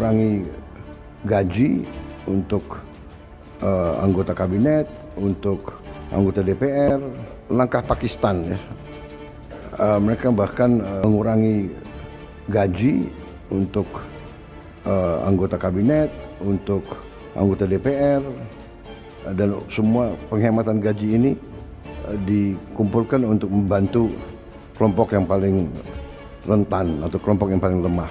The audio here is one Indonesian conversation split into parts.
mengurangi gaji untuk anggota kabinet, untuk anggota DPR. Langkah Pakistan ya, mereka bahkan mengurangi gaji untuk anggota kabinet, untuk anggota DPR, dan semua penghematan gaji ini dikumpulkan untuk membantu kelompok yang paling rentan atau kelompok yang paling lemah.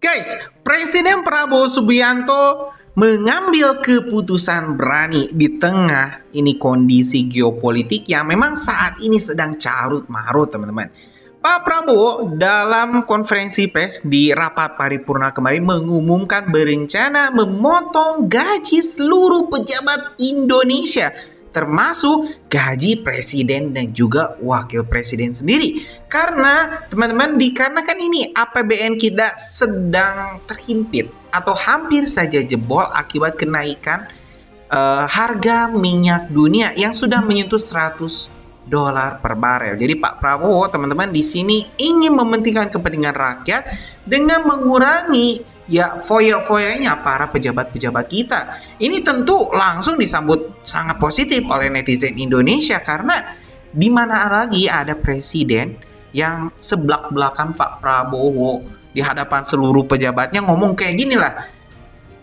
Guys, Presiden Prabowo Subianto mengambil keputusan berani di tengah ini kondisi geopolitik yang memang saat ini sedang carut marut, teman-teman. Pak Prabowo dalam konferensi pers di rapat paripurna kemarin mengumumkan berencana memotong gaji seluruh pejabat Indonesia, termasuk gaji presiden dan juga wakil presiden sendiri. Karena teman-teman, dikarenakan ini APBN kita sedang terhimpit atau hampir saja jebol akibat kenaikan harga minyak dunia yang sudah menyentuh $100 per barel. Jadi Pak Prabowo, teman-teman, di sini ingin mementingkan kepentingan rakyat dengan mengurangi foya-foyanya para pejabat-pejabat kita. Ini tentu langsung disambut sangat positif oleh netizen Indonesia, karena di mana lagi ada presiden yang seblak-belakan Pak Prabowo di hadapan seluruh pejabatnya ngomong kayak gini lah,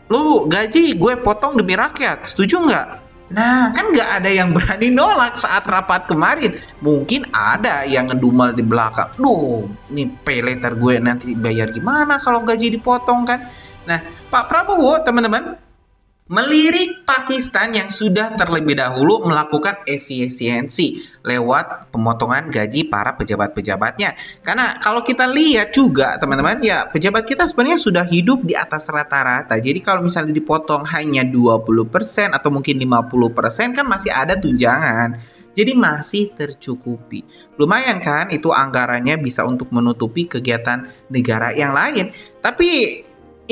lu gaji gue potong demi rakyat, setuju nggak? Nah, kan nggak ada yang berani nolak saat rapat kemarin. Mungkin ada yang ngedumel di belakang. Duh, ini pay later gue nanti bayar gimana kalau gaji dipotong kan? Nah, Pak Prabowo, teman-teman, melirik Pakistan yang sudah terlebih dahulu melakukan efisiensi lewat pemotongan gaji para pejabat-pejabatnya. Karena kalau kita lihat juga, teman-teman, ya pejabat kita sebenarnya sudah hidup di atas rata-rata. Jadi kalau misalnya dipotong hanya 20% atau mungkin 50% kan masih ada tunjangan. Jadi masih tercukupi. Lumayan kan itu anggarannya bisa untuk menutupi kegiatan negara yang lain. Tapi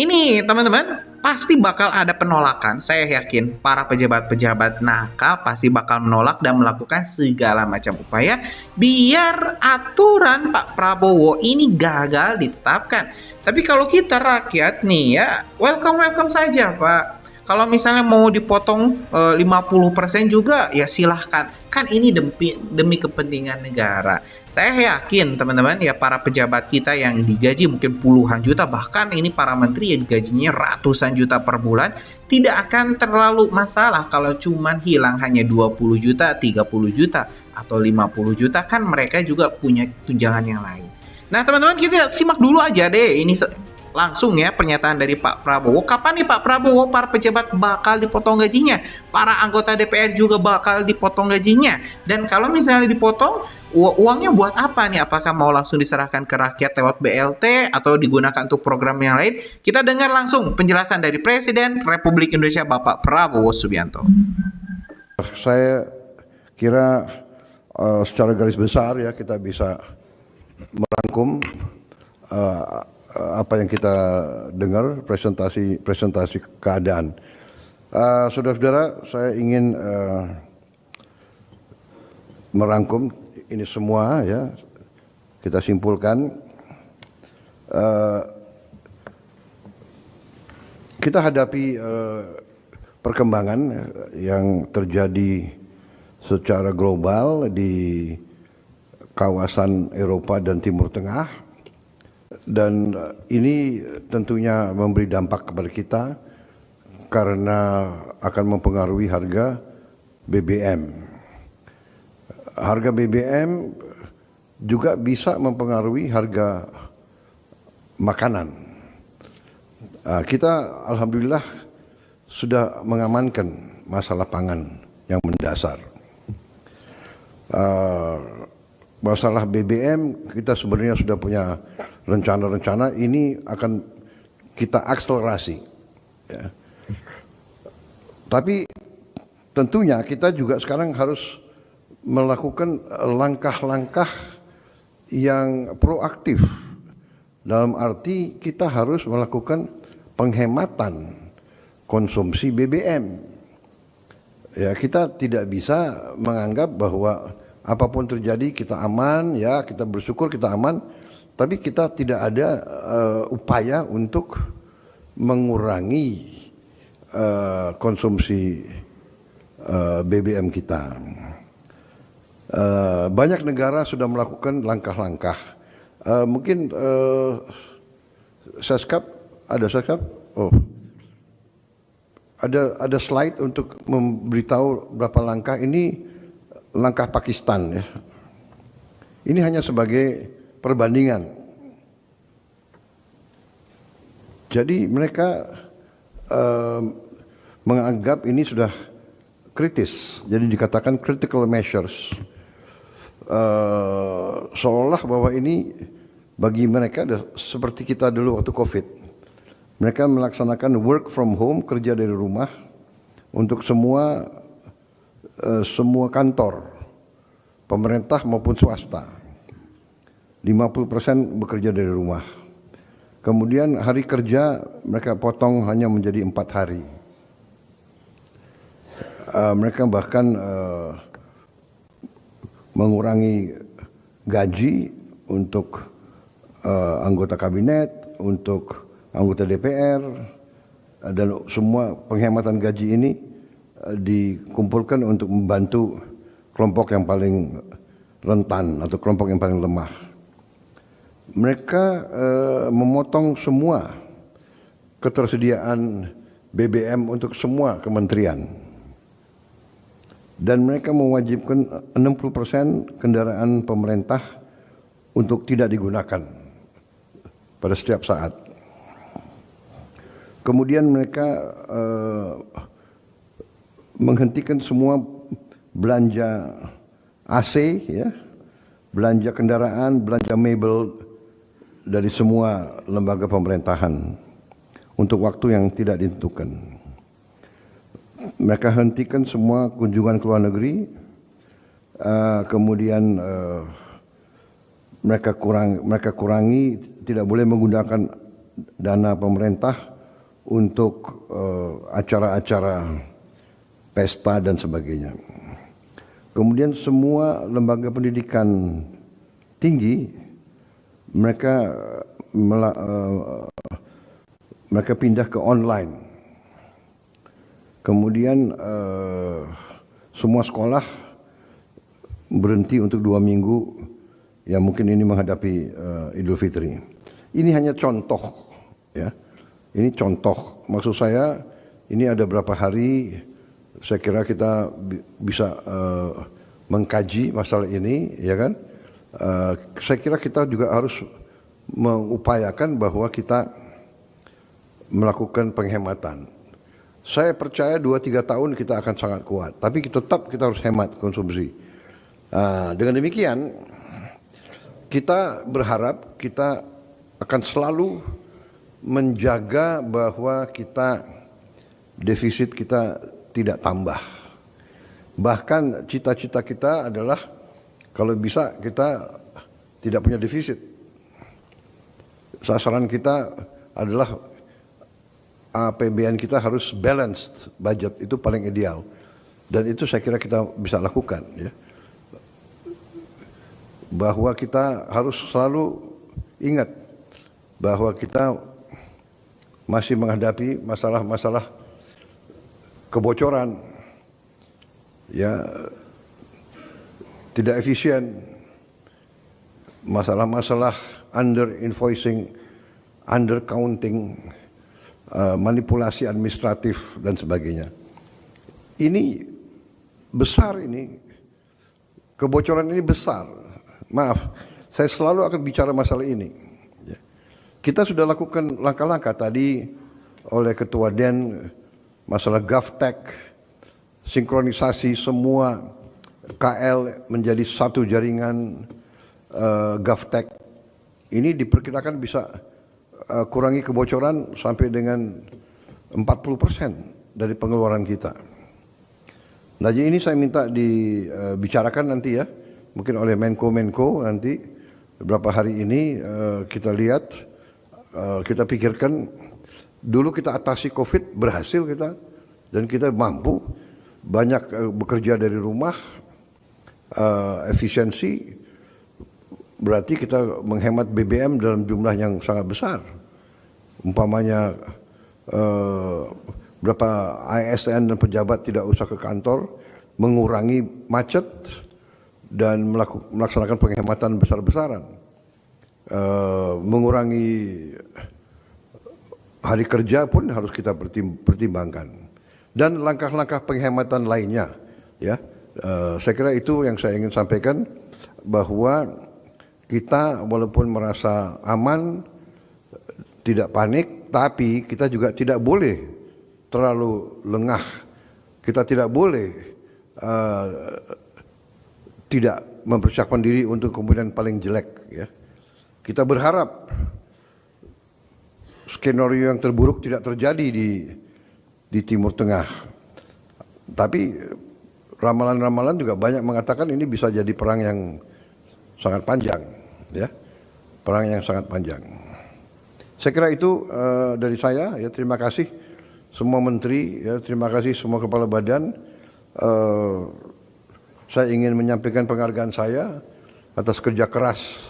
ini, teman-teman, pasti bakal ada penolakan. Saya yakin para pejabat-pejabat nakal pasti bakal menolak dan melakukan segala macam upaya biar aturan Pak Prabowo ini gagal ditetapkan. Tapi kalau kita rakyat nih ya, welcome saja Pak. Kalau misalnya mau dipotong 50% juga ya silahkan. Kan ini demi kepentingan negara. Saya yakin teman-teman ya, para pejabat kita yang digaji mungkin puluhan juta, bahkan ini para menteri yang digajinya ratusan juta per bulan, tidak akan terlalu masalah kalau cuman hilang hanya 20 juta, 30 juta, atau 50 juta. Kan mereka juga punya tunjangan yang lain. Nah teman-teman, kita simak dulu aja deh ini langsung ya pernyataan dari Pak Prabowo. Kapan nih Pak Prabowo para pejabat bakal dipotong gajinya? Para anggota DPR juga bakal dipotong gajinya. Dan kalau misalnya dipotong, uangnya buat apa nih? Apakah mau langsung diserahkan ke rakyat lewat BLT atau digunakan untuk program yang lain? Kita dengar langsung penjelasan dari Presiden Republik Indonesia Bapak Prabowo Subianto. Saya kira secara garis besar ya kita bisa merangkum apa yang kita dengar, presentasi keadaan. Saudara-saudara, saya ingin merangkum ini semua ya. Kita simpulkan, kita hadapi perkembangan yang terjadi secara global di kawasan Eropa dan Timur Tengah. Dan ini tentunya memberi dampak kepada kita karena akan mempengaruhi harga BBM. Harga BBM juga bisa mempengaruhi harga makanan. Kita alhamdulillah sudah mengamankan masalah pangan yang mendasar. Masalah BBM kita sebenarnya sudah punya rencana-rencana, ini akan kita akselerasi ya. Tapi tentunya kita juga sekarang harus melakukan langkah-langkah yang proaktif, dalam arti kita harus melakukan penghematan konsumsi BBM ya. Kita tidak bisa menganggap bahwa apapun terjadi kita aman ya, kita bersyukur kita aman. tapi kita tidak ada upaya untuk mengurangi konsumsi BBM kita. Banyak negara sudah melakukan langkah-langkah. Mungkin Seskap, ada Seskap? Oh, ada slide untuk memberitahu berapa langkah. Ini langkah Pakistan ya. Ini hanya sebagai perbandingan. Jadi mereka menganggap ini sudah kritis. Jadi dikatakan critical measures. Seolah bahwa ini bagi mereka seperti kita dulu waktu COVID. Mereka melaksanakan work from home, kerja dari rumah untuk semua kantor, pemerintah maupun swasta. 50% bekerja dari rumah. Kemudian hari kerja mereka potong hanya menjadi 4 hari. Mereka bahkan mengurangi gaji untuk anggota kabinet, untuk anggota DPR, dan semua penghematan gaji ini dikumpulkan untuk membantu kelompok yang paling rentan atau kelompok yang paling lemah. Mereka memotong semua ketersediaan BBM untuk semua kementerian. Dan mereka mewajibkan 60% kendaraan pemerintah untuk tidak digunakan pada setiap saat. Kemudian mereka menghentikan semua belanja AC, ya, belanja kendaraan, belanja mebel dari semua lembaga pemerintahan untuk waktu yang tidak ditentukan. Mereka hentikan semua kunjungan ke luar negeri, kemudian mereka kurangi, tidak boleh menggunakan dana pemerintah untuk acara-acara pesta dan sebagainya. Kemudian semua lembaga pendidikan tinggi mereka pindah ke online. Kemudian semua sekolah berhenti untuk 2 minggu, ya mungkin ini menghadapi Idul Fitri. Ini hanya contoh, ya. Ini contoh. Maksud saya ini ada berapa hari. Saya kira kita bisa mengkaji masalah ini, ya kan? Saya kira kita juga harus mengupayakan bahwa kita melakukan penghematan. Saya percaya 2-3 tahun kita akan sangat kuat, tapi tetap kita harus hemat konsumsi. Dengan demikian, kita berharap kita akan selalu menjaga bahwa defisit kita tidak tambah. Bahkan cita-cita kita adalah kalau bisa kita tidak punya defisit. Sasaran kita adalah APBN kita harus balanced budget, itu paling ideal. Dan itu saya kira kita bisa lakukan, ya. Bahwa kita harus selalu ingat bahwa kita masih menghadapi masalah-masalah kebocoran, ya, tidak efisien, masalah-masalah under invoicing, under counting, manipulasi administratif dan sebagainya. Ini besar, ini kebocoran ini besar. Maaf, saya selalu akan bicara masalah ini. Kita sudah lakukan langkah-langkah tadi oleh Ketua Den, masalah GovTech, sinkronisasi semua KL menjadi satu jaringan GovTech. Ini diperkirakan bisa kurangi kebocoran sampai dengan 40% dari pengeluaran kita. Nah, jadi ini saya minta dibicarakan nanti, ya, mungkin oleh Menko nanti beberapa hari ini. Kita lihat, kita pikirkan dulu kita atasi COVID, berhasil kita, dan kita mampu banyak bekerja dari rumah, efisiensi, berarti kita menghemat BBM dalam jumlah yang sangat besar. Umpamanya berapa ASN dan pejabat tidak usah ke kantor, mengurangi macet dan melaksanakan penghematan besar-besaran, mengurangi hari kerja pun harus kita pertimbangkan, dan langkah-langkah penghematan lainnya. Ya, saya kira itu yang saya ingin sampaikan, bahwa kita walaupun merasa aman, tidak panik, tapi kita juga tidak boleh terlalu lengah. Kita tidak boleh tidak mempersiapkan diri untuk kemudian paling jelek. Ya, kita berharap skenario yang terburuk tidak terjadi di Timur Tengah. Tapi ramalan-ramalan juga banyak mengatakan ini bisa jadi perang yang sangat panjang, ya, perang yang sangat panjang. Saya kira itu dari saya. Ya, terima kasih semua menteri, ya, terima kasih semua kepala badan. Saya ingin menyampaikan penghargaan saya atas kerja keras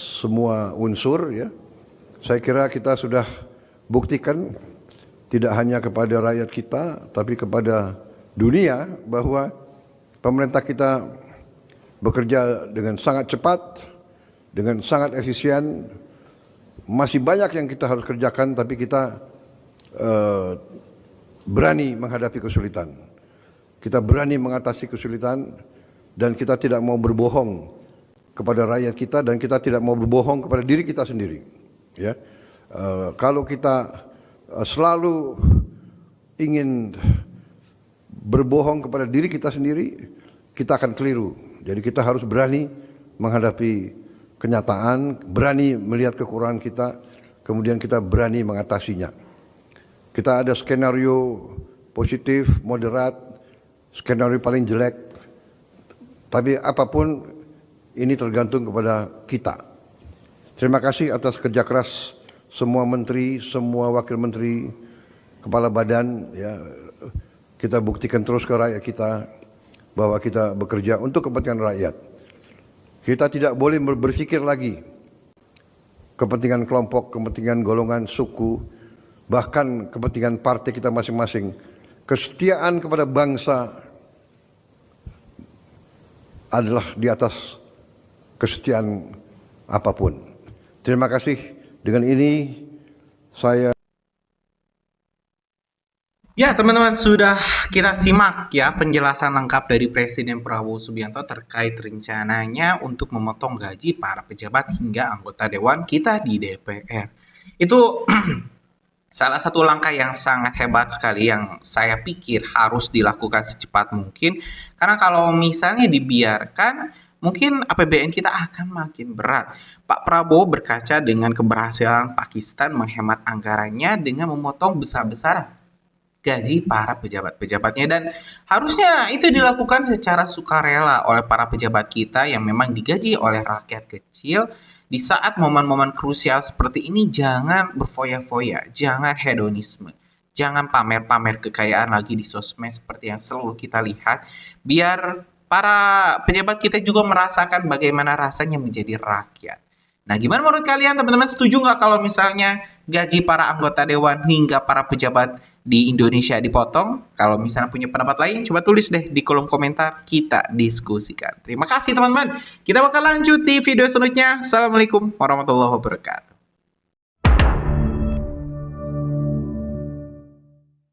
semua unsur. Ya, saya kira kita sudah buktikan tidak hanya kepada rakyat kita, tapi kepada dunia, bahwa pemerintah kita bekerja dengan sangat cepat, dengan sangat efisien. Masih banyak yang kita harus kerjakan, tapi kita berani menghadapi kesulitan. Kita berani mengatasi kesulitan, dan kita tidak mau berbohong kepada rakyat kita, dan kita tidak mau berbohong kepada diri kita sendiri. Ya, kalau kita selalu ingin berbohong kepada diri kita sendiri, kita akan keliru. Jadi kita harus berani menghadapi kenyataan, berani melihat kekurangan kita, kemudian kita berani mengatasinya. Kita ada skenario positif, moderat, skenario paling jelek, tapi apapun ini tergantung kepada kita. Terima kasih atas kerja keras semua menteri, semua wakil menteri, kepala badan. Ya, kita buktikan terus ke rakyat kita bahwa kita bekerja untuk kepentingan rakyat. Kita tidak boleh berpikir lagi kepentingan kelompok, kepentingan golongan, suku, bahkan kepentingan partai kita masing-masing. Kesetiaan kepada bangsa adalah di atas kesetiaan apapun. Terima kasih. Dengan ini saya... Ya, teman-teman, sudah kita simak ya penjelasan lengkap dari Presiden Prabowo Subianto terkait rencananya untuk memotong gaji para pejabat hingga anggota dewan kita di DPR. Itu salah satu langkah yang sangat hebat sekali yang saya pikir harus dilakukan secepat mungkin. Karena kalau misalnya dibiarkan, mungkin APBN kita akan makin berat. Pak Prabowo berkaca dengan keberhasilan Pakistan menghemat anggarannya dengan memotong besar-besaran gaji para pejabat-pejabatnya, dan harusnya itu dilakukan secara sukarela oleh para pejabat kita yang memang digaji oleh rakyat kecil. Di saat momen-momen krusial seperti ini, jangan berfoya-foya, jangan hedonisme, jangan pamer-pamer kekayaan lagi di sosmed seperti yang selalu kita lihat, biar para pejabat kita juga merasakan bagaimana rasanya menjadi rakyat. Nah, gimana menurut kalian, teman-teman? Setuju nggak kalau misalnya gaji para anggota dewan hingga para pejabat di Indonesia dipotong? Kalau misalnya punya pendapat lain, coba tulis deh di kolom komentar, kita diskusikan. Terima kasih, teman-teman. Kita bakal lanjut di video selanjutnya. Assalamualaikum warahmatullahi wabarakatuh.